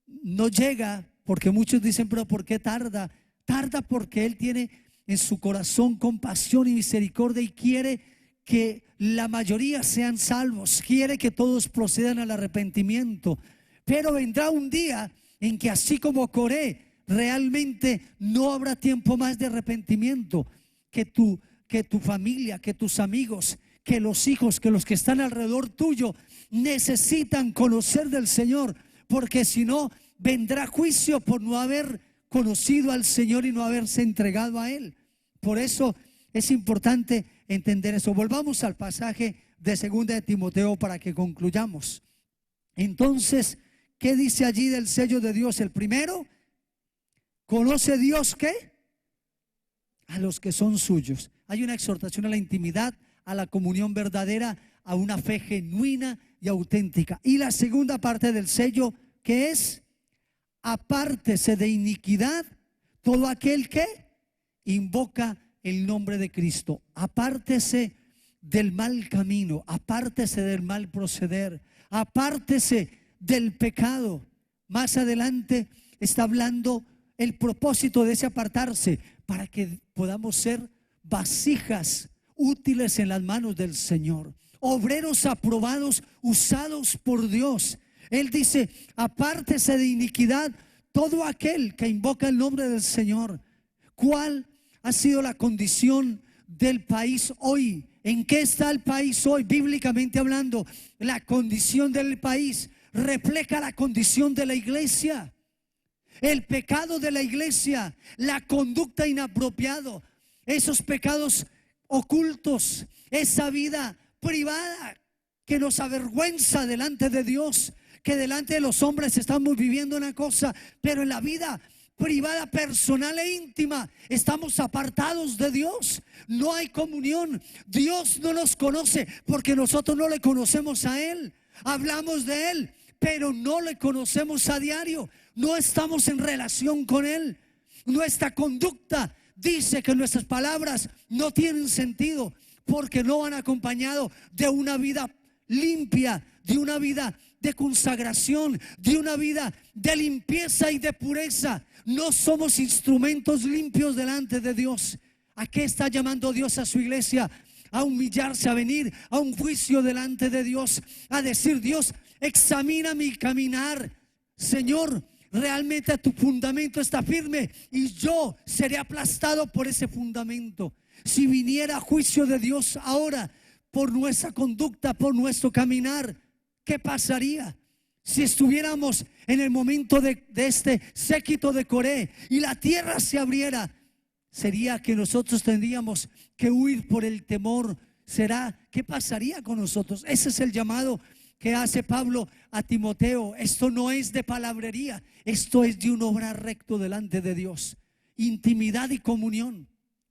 no llega, porque muchos dicen, pero ¿por qué tarda? Tarda porque Él tiene en su corazón compasión y misericordia y quiere que la mayoría sean salvos, quiere que todos procedan al arrepentimiento. Pero vendrá un día en que, así como Coré, realmente no habrá tiempo más de arrepentimiento, que tu familia, que tus amigos, que los hijos, que los que están alrededor tuyo necesitan conocer del Señor, porque si no vendrá juicio por no haber conocido al Señor y no haberse entregado a Él. Por eso es importante entender eso. Volvamos al pasaje de 2 de Timoteo para que concluyamos. Entonces, ¿qué dice allí del sello de Dios? El primero, ¿conoce Dios qué? A los que son suyos. Hay una exhortación a la intimidad, a la comunión verdadera, a una fe genuina y auténtica. Y la segunda parte del sello, ¿qué es? Apártese de iniquidad todo aquel que invoca el nombre de Cristo. Apártese del mal camino, apártese del mal proceder, apártese del pecado. Más adelante está hablando el propósito de ese apartarse, para que podamos ser vasijas útiles en las manos del Señor, obreros aprobados, usados por Dios. Él dice, apártese de iniquidad todo aquel que invoca el nombre del Señor. ¿Cuál ha sido la condición del país hoy? ¿En qué está el país hoy? Bíblicamente hablando, la condición del país refleja la condición de la iglesia. El pecado de la iglesia, la conducta inapropiada, esos pecados ocultos, esa vida privada que nos avergüenza delante de Dios, que delante de los hombres estamos viviendo una cosa, pero en la vida privada, personal e íntima, estamos apartados de Dios. No hay comunión. Dios no nos conoce porque nosotros no le conocemos a Él. Hablamos de Él, pero no le conocemos a diario. No estamos en relación con Él. Nuestra conducta dice que nuestras palabras no tienen sentido porque no van acompañado de una vida limpia, de una vida de consagración, de una vida de limpieza y de pureza. No somos instrumentos limpios delante de Dios. ¿A qué está llamando Dios a su iglesia? A humillarse, a venir a un juicio delante de Dios, a decir: Dios, examina mi caminar. Señor, realmente tu fundamento está firme y yo seré aplastado por ese fundamento. Si viniera juicio de Dios ahora por nuestra conducta, por nuestro caminar, ¿qué pasaría? Si estuviéramos en el momento de este séquito de Coré y la tierra se abriera, sería que nosotros tendríamos que huir por el temor. ¿Qué pasaría con nosotros? Ese es el llamado que hace Pablo a Timoteo. Esto no es de palabrería, esto es de un obrar recto delante de Dios. Intimidad y comunión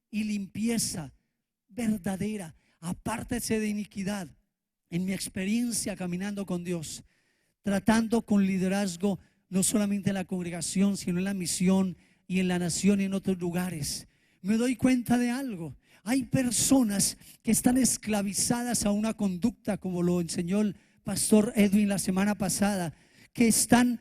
y limpieza verdadera. Apártese de iniquidad. En mi experiencia caminando con Dios, tratando con liderazgo, no solamente en la congregación, sino en la misión y en la nación y en otros lugares, me doy cuenta de algo. Hay personas que están esclavizadas a una conducta, como lo enseñó el pastor Edwin la semana pasada, que están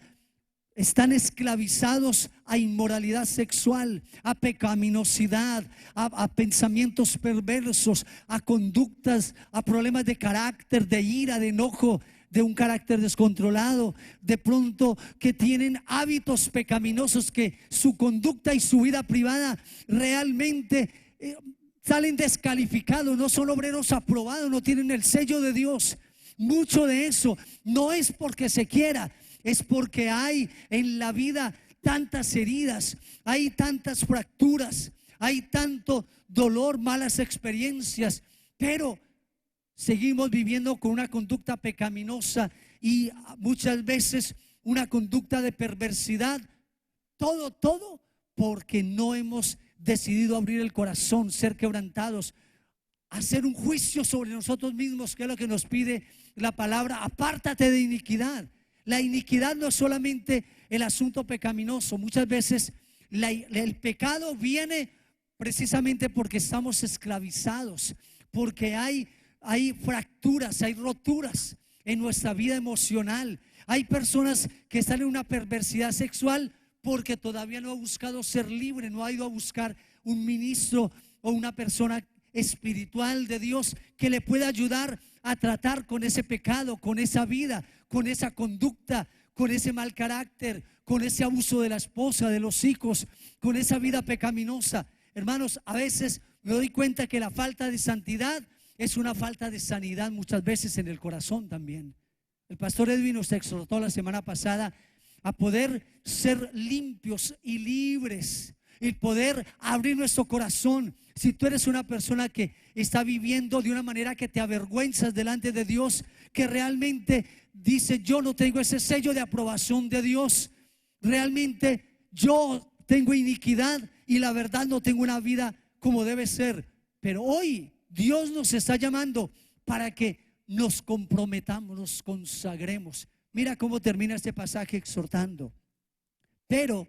esclavizados a inmoralidad sexual, a pecaminosidad, a pensamientos perversos, a conductas, a problemas de carácter, de ira, de enojo, de un carácter descontrolado, de pronto que tienen hábitos pecaminosos, que su conducta y su vida privada realmente salen descalificados, no son obreros aprobados, no tienen el sello de Dios. Mucho de eso no es porque se quiera, es porque hay en la vida tantas heridas, hay tantas fracturas, hay tanto dolor, malas experiencias, pero seguimos viviendo con una conducta pecaminosa y muchas veces una conducta de perversidad. Todo porque no hemos decidido abrir el corazón, ser quebrantados, hacer un juicio sobre nosotros mismos, que es lo que nos pide la palabra. Apártate de iniquidad. La iniquidad no es solamente el asunto pecaminoso. Muchas veces el pecado viene precisamente porque estamos esclavizados, porque hay fracturas, hay roturas en nuestra vida emocional. Hay personas que están en una perversidad sexual porque todavía no ha buscado ser libre, no ha ido a buscar un ministro o una persona espiritual de Dios que le pueda ayudar a tratar con ese pecado, con esa vida, con esa conducta, con ese mal carácter, con ese abuso de la esposa, de los hijos, con esa vida pecaminosa. Hermanos, a veces me doy cuenta que la falta de santidad es una falta de sanidad muchas veces en el corazón también. El pastor Edwin nos exhortó la semana pasada a poder ser limpios y libres y poder abrir nuestro corazón. Si tú eres una persona que está viviendo de una manera que te avergüenzas delante de Dios, que realmente dice: yo no tengo ese sello de aprobación de Dios, realmente yo tengo iniquidad y la verdad no tengo una vida como debe ser. Pero hoy Dios nos está llamando para que nos comprometamos, nos consagremos. Mira cómo termina este pasaje exhortando: pero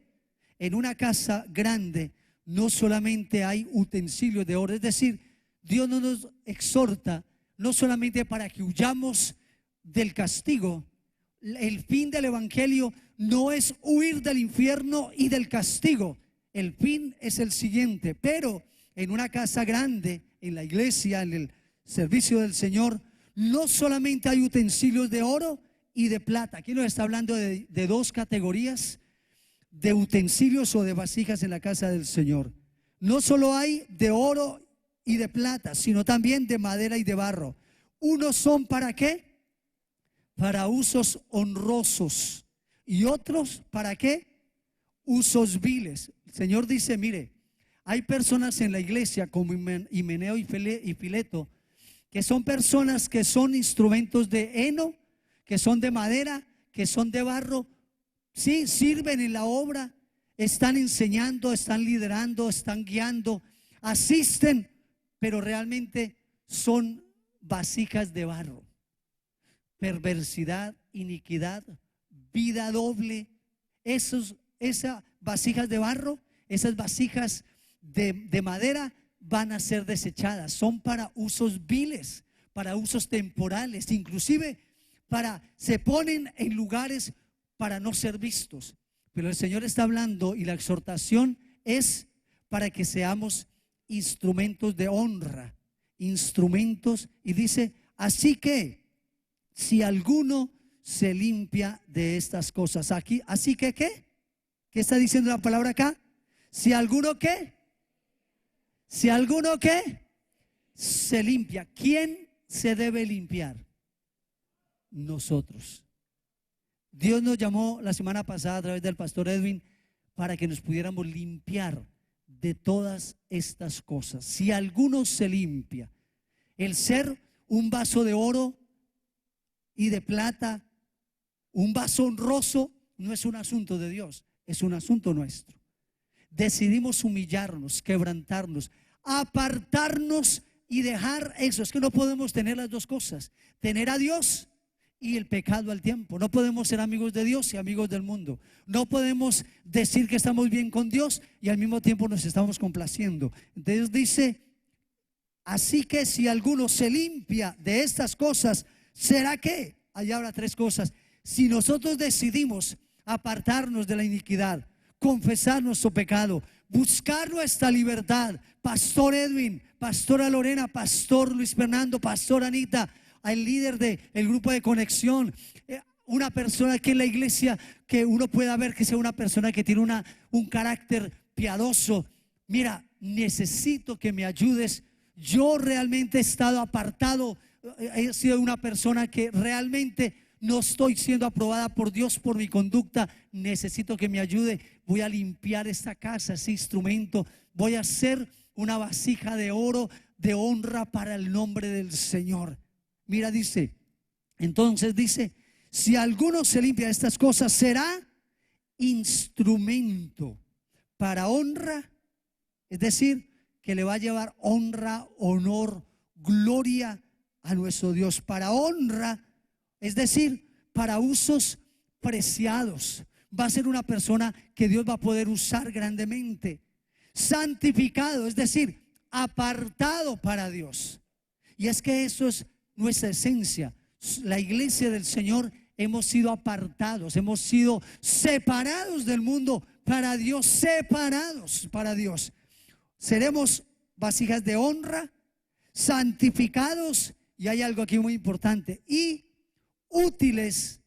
en una casa grande no solamente hay utensilios de oro. Es decir, Dios no nos exhorta no solamente para que huyamos del castigo. El fin del evangelio no es huir del infierno y del castigo. El fin es el siguiente: pero en una casa grande, en la iglesia, en el servicio del Señor, no solamente hay utensilios de oro y de plata. Aquí nos está hablando de dos categorías de utensilios o de vasijas en la casa del Señor. No solo hay de oro y de plata, sino también de madera y de barro. Unos son ¿para qué? Para usos honrosos, y otros ¿para qué? Usos viles. El Señor dice: mire, hay personas en la iglesia como Himeneo y Fileto, que son personas que son instrumentos de heno, que son de madera, que son de barro. Sí, sirven en la obra, están enseñando, están liderando, están guiando, asisten, pero realmente son vasijas de barro. Perversidad, iniquidad, vida doble. Esas vasijas de barro, esas vasijas de madera van a ser desechadas. Son para usos viles, para usos temporales, inclusive se ponen en lugares para no ser vistos. Pero el Señor está hablando y la exhortación es para que seamos instrumentos de honra, instrumentos, y dice, así que si alguno se limpia de estas cosas aquí, así que ¿qué? ¿Qué está diciendo la palabra acá? Si alguno ¿qué? Si alguno ¿qué? Se limpia. ¿Quién se debe limpiar? Nosotros. Dios nos llamó la semana pasada a través del pastor Edwin para que nos pudiéramos limpiar de todas estas cosas. Si alguno se limpia, el ser un vaso de oro y de plata, un vaso honroso, no es un asunto de Dios, es un asunto nuestro. Decidimos humillarnos, quebrantarnos, apartarnos y dejar eso. Es que no podemos tener las dos cosas, tener a Dios y el pecado al tiempo. No podemos ser amigos de Dios y amigos del mundo. No podemos decir que estamos bien con Dios y al mismo tiempo nos estamos complaciendo. Entonces dice, así que si alguno se limpia de estas cosas, ¿será que? Allá habrá tres cosas. Si nosotros decidimos apartarnos de la iniquidad, confesar nuestro pecado, buscar nuestra libertad, Pastor Edwin, Pastora Lorena, Pastor Luis Fernando, Pastor Anita, el líder del grupo de conexión, una persona aquí en la iglesia que uno pueda ver que sea una persona que tiene un carácter piadoso. Mira, necesito que me ayudes. Yo realmente he estado apartado, he sido una persona que realmente no estoy siendo aprobada por Dios por mi conducta. Necesito que me ayude. Voy a limpiar esta casa, ese instrumento. Voy a hacer una vasija de oro, de honra para el nombre del Señor. Mira, dice, entonces dice, si alguno se limpia de estas cosas, será instrumento para honra, es decir, que le va a llevar honra, honor, gloria a nuestro Dios. Para honra, es decir, para usos preciados. Va a ser una persona que Dios va a poder usar grandemente. Santificado, es decir, apartado para Dios. Y es que eso es nuestra esencia. La iglesia del Señor hemos sido apartados, hemos sido separados del mundo para Dios, separados para Dios. Seremos vasijas de honra, santificados, y hay algo aquí muy importante, y útiles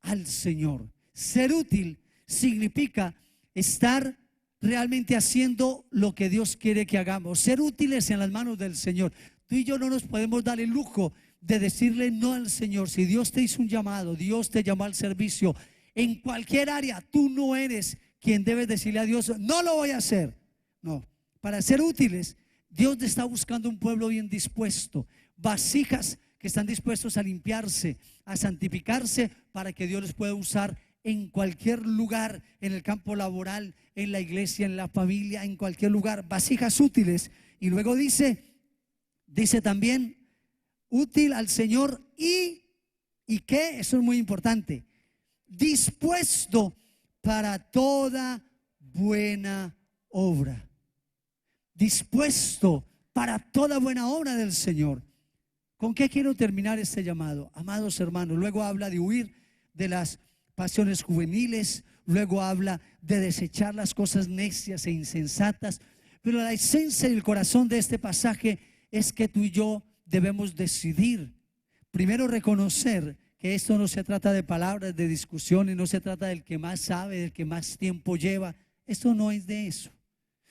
al Señor. Ser útil significa estar realmente haciendo lo que Dios quiere que hagamos, ser útiles en las manos del Señor. Tú y yo no nos podemos dar el lujo de decirle no al Señor. Si Dios te hizo un llamado, Dios te llamó al servicio, en cualquier área, tú no eres quien debes decirle a Dios, no lo voy a hacer. No, para ser útiles, Dios está buscando un pueblo bien dispuesto, vasijas que están dispuestos a limpiarse, a santificarse, para que Dios les pueda usar en cualquier lugar, en el campo laboral, en la iglesia, en la familia, en cualquier lugar, vasijas útiles. Y luego dice también, útil al Señor y ¿qué? Eso es muy importante, dispuesto para toda buena obra. Dispuesto para toda buena obra del Señor. ¿Con qué quiero terminar este llamado? Amados hermanos, luego habla de huir de las pasiones juveniles, luego habla de desechar las cosas necias e insensatas, pero la esencia y el corazón de este pasaje es que tú y yo debemos decidir, primero reconocer que esto no se trata de palabras, de discusiones, no se trata del que más sabe, del que más tiempo lleva. Esto no es de eso.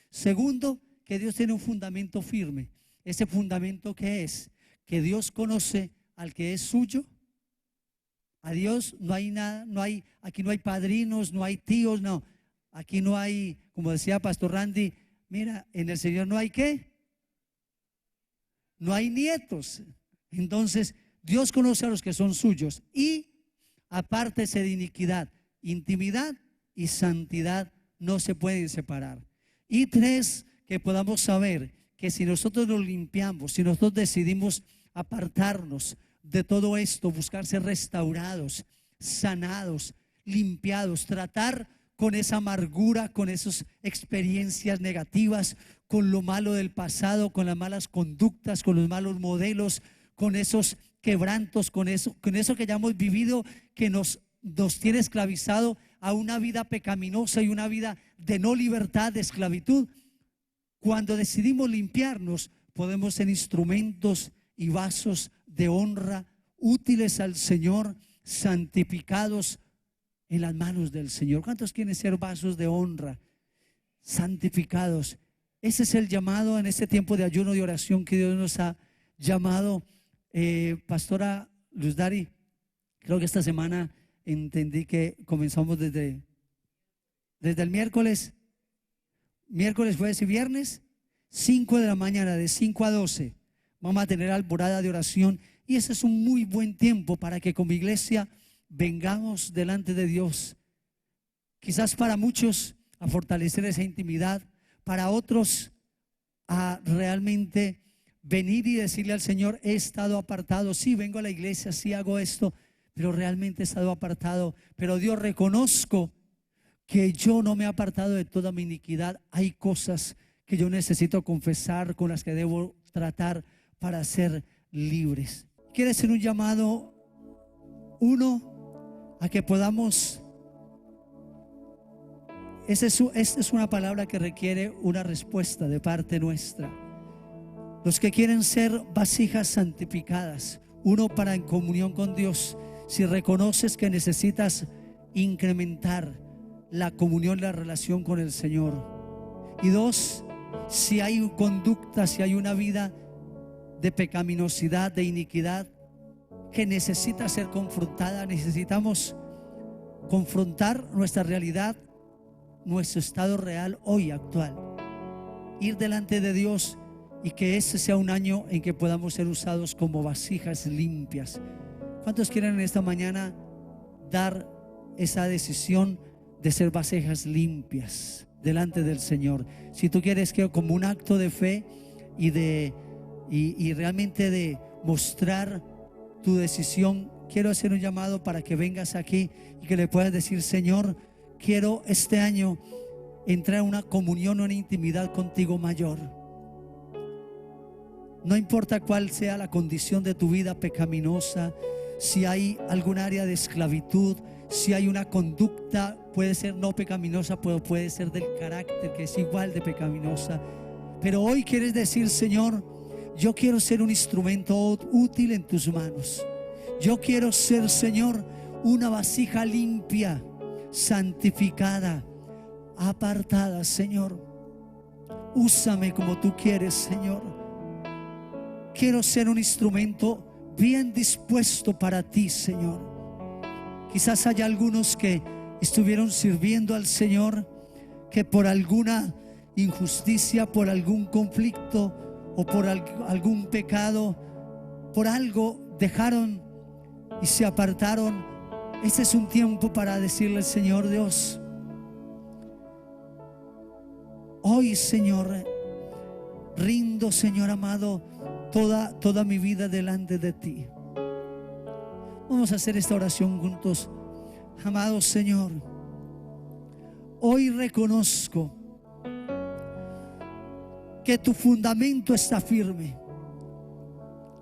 Segundo, que Dios tiene un fundamento firme. Ese fundamento que es que Dios conoce al que es suyo. A Dios no hay nada, aquí no hay padrinos, no hay tíos, no. Aquí no hay, como decía Pastor Randy, mira, en el Señor no hay ¿qué? No hay nietos. Entonces Dios conoce a los que son suyos y apártese de iniquidad, intimidad y santidad no se pueden separar. Y tres, que podamos saber que si nosotros nos limpiamos, si nosotros decidimos apartarnos de todo esto, buscar ser restaurados, sanados, limpiados, tratar con esa amargura, con esas experiencias negativas, con lo malo del pasado, con las malas conductas, con los malos modelos, con esos quebrantos, con eso que ya hemos vivido, que nos tiene esclavizado a una vida pecaminosa y una vida de no libertad, de esclavitud. Cuando decidimos limpiarnos, podemos ser instrumentos y vasos de honra, útiles al Señor, santificados en las manos del Señor. ¿Cuántos quieren ser vasos de honra, santificados? Ese es el llamado en este tiempo de ayuno y oración que Dios nos ha llamado. Pastora Luz Dari, creo que esta semana entendí que comenzamos desde el miércoles, jueves y viernes, 5 de la mañana, de 5 a 12, vamos a tener alborada de oración. Y ese es un muy buen tiempo para que como iglesia vengamos delante de Dios. Quizás para muchos a fortalecer esa intimidad, para otros a realmente venir y decirle al Señor: he estado apartado, sí vengo a la iglesia, sí hago esto, pero realmente he estado apartado. Pero Dios, reconozco que yo no me he apartado de toda mi iniquidad. Hay cosas que yo necesito confesar, con las que debo tratar para ser libres. Quiere ser un llamado, uno, a que podamos. Esta es una palabra que requiere una respuesta de parte nuestra. Los que quieren ser vasijas santificadas, uno, para en comunión con Dios. Si reconoces que necesitas incrementar la comunión, la relación con el Señor. Y dos, si hay conducta, si hay una vida de pecaminosidad, de iniquidad, que necesita ser confrontada. Necesitamos confrontar nuestra realidad, nuestro estado real hoy, actual, ir delante de Dios, y que ese sea un año en que podamos ser usados como vasijas limpias. ¿Cuántos quieren en esta mañana dar esa decisión de ser vasijas limpias delante del Señor? Si tú quieres, que como un acto de fe y realmente de mostrar tu decisión, quiero hacer un llamado para que vengas aquí y que le puedas decir: Señor, quiero este año entrar en una comunión, una intimidad contigo mayor. No importa cuál sea la condición de tu vida pecaminosa, si hay algún área de esclavitud, si hay una conducta, puede ser no pecaminosa, pero puede ser del carácter que es igual de pecaminosa. Pero hoy quieres decir: Señor, yo quiero ser un instrumento útil en tus manos. Yo quiero ser, Señor, una vasija limpia, santificada, apartada. Señor, úsame como tú quieres, Señor. Quiero ser un instrumento bien dispuesto para ti, Señor. Quizás haya algunos que estuvieron sirviendo al Señor, que por alguna injusticia, por algún conflicto o por algún pecado, por algo dejaron y se apartaron. Este es un tiempo para decirle al Señor: Dios, hoy, Señor, rindo, Señor amado, toda mi vida delante de ti. Vamos a hacer esta oración juntos. Amado Señor, hoy reconozco que tu fundamento está firme,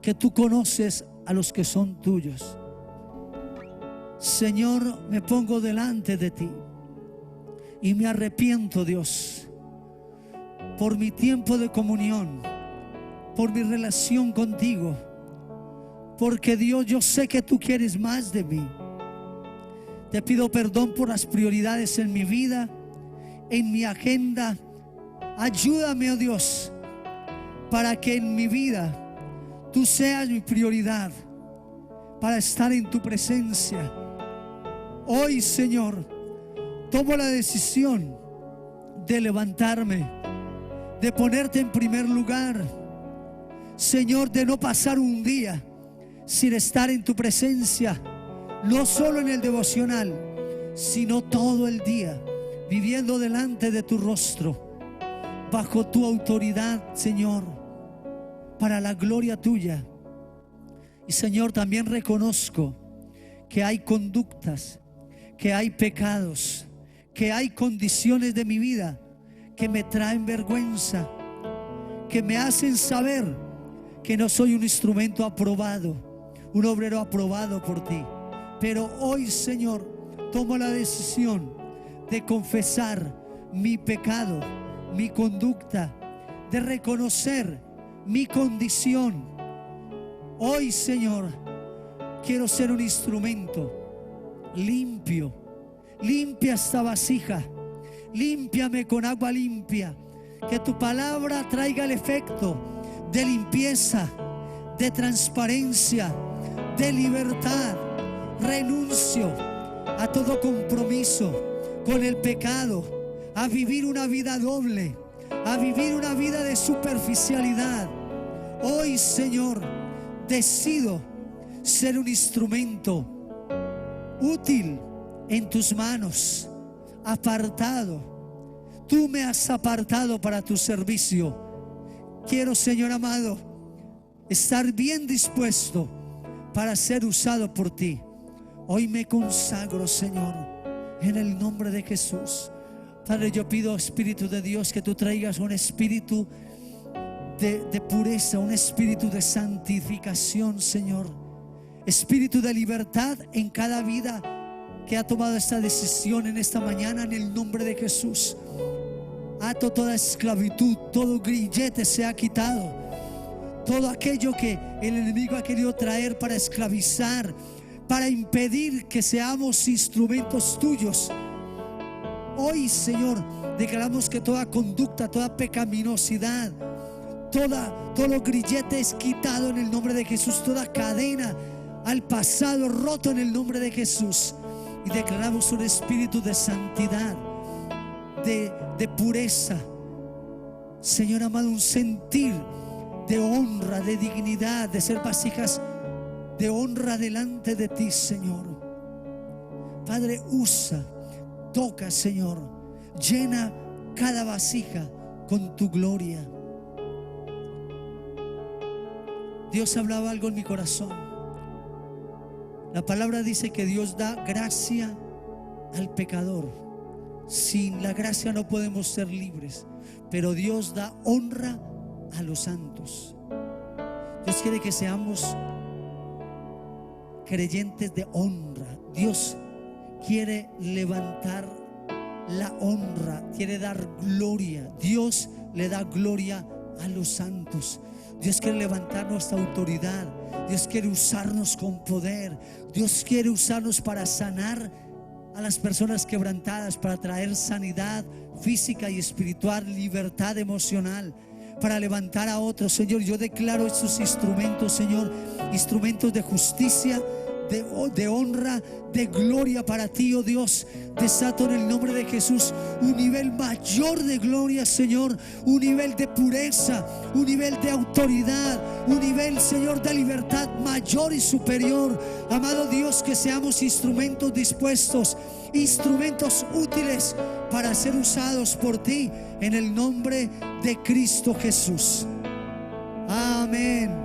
que tú conoces a los que son tuyos. Señor, me pongo delante de ti y me arrepiento, Dios, por mi tiempo de comunión, por mi relación contigo, porque Dios, yo sé que tú quieres más de mí. Te pido perdón por las prioridades en mi vida, en mi agenda. Ayúdame, oh Dios, para que en mi vida tú seas mi prioridad, para estar en tu presencia. Hoy, Señor, tomo la decisión de levantarme, de ponerte en primer lugar, Señor, de no pasar un día sin estar en tu presencia, no solo en el devocional, sino todo el día, viviendo delante de tu rostro, bajo tu autoridad, Señor, para la gloria tuya. Y Señor, también reconozco que hay conductas, que hay pecados, que hay condiciones de mi vida que me traen vergüenza, que me hacen saber que no soy un instrumento aprobado, un obrero aprobado por ti. Pero hoy, Señor, tomo la decisión de confesar mi pecado, mi conducta, de reconocer mi condición. Hoy, Señor, quiero ser un instrumento limpio. Limpia esta vasija, límpiame con agua limpia. Que tu palabra traiga el efecto de limpieza, de transparencia, de libertad. Renuncio a todo compromiso con el pecado, a vivir una vida doble, a vivir una vida de superficialidad. Hoy, Señor, decido ser un instrumento útil en tus manos, apartado. Tú me has apartado para tu servicio. Quiero, Señor amado, estar bien dispuesto para ser usado por ti. Hoy me consagro, Señor, en el nombre de Jesús. Padre, yo pido, Espíritu de Dios, que tú traigas un espíritu de pureza, un espíritu de santificación, Señor. Espíritu de libertad en cada vida que ha tomado esta decisión en esta mañana, en el nombre de Jesús. Ato toda esclavitud, todo grillete se ha quitado. Todo aquello que el enemigo ha querido traer para esclavizar, para impedir que seamos instrumentos tuyos. Hoy, Señor, declaramos que toda conducta, toda pecaminosidad, todo grillete es quitado en el nombre de Jesús. Toda cadena al pasado roto en el nombre de Jesús. Y declaramos un espíritu de santidad, de pureza, Señor amado, un sentir de honra, de dignidad, de ser vasijas de honra delante de ti, Señor. Padre, usa, toca, Señor, llena cada vasija con tu gloria. Dios hablaba algo en mi corazón. La palabra dice que Dios da gracia al pecador. Sin la gracia no podemos ser libres, pero Dios da honra a los santos. Dios quiere que seamos creyentes de honra. Dios quiere levantar la honra, quiere dar gloria. Dios le da gloria a los santos. Dios quiere levantar nuestra autoridad. Dios quiere usarnos con poder. Dios quiere usarnos para sanar a las personas quebrantadas, para traer sanidad física y espiritual, libertad emocional, para levantar a otros. Señor, yo declaro estos instrumentos, Señor, instrumentos de justicia, de honra, de gloria para ti, oh Dios. Desato en el nombre de Jesús un nivel mayor de gloria, Señor, un nivel de pureza, un nivel de autoridad, un nivel, Señor, de libertad mayor y superior. Amado Dios, que seamos instrumentos dispuestos, instrumentos útiles para ser usados por ti, en el nombre de Cristo Jesús. Amén.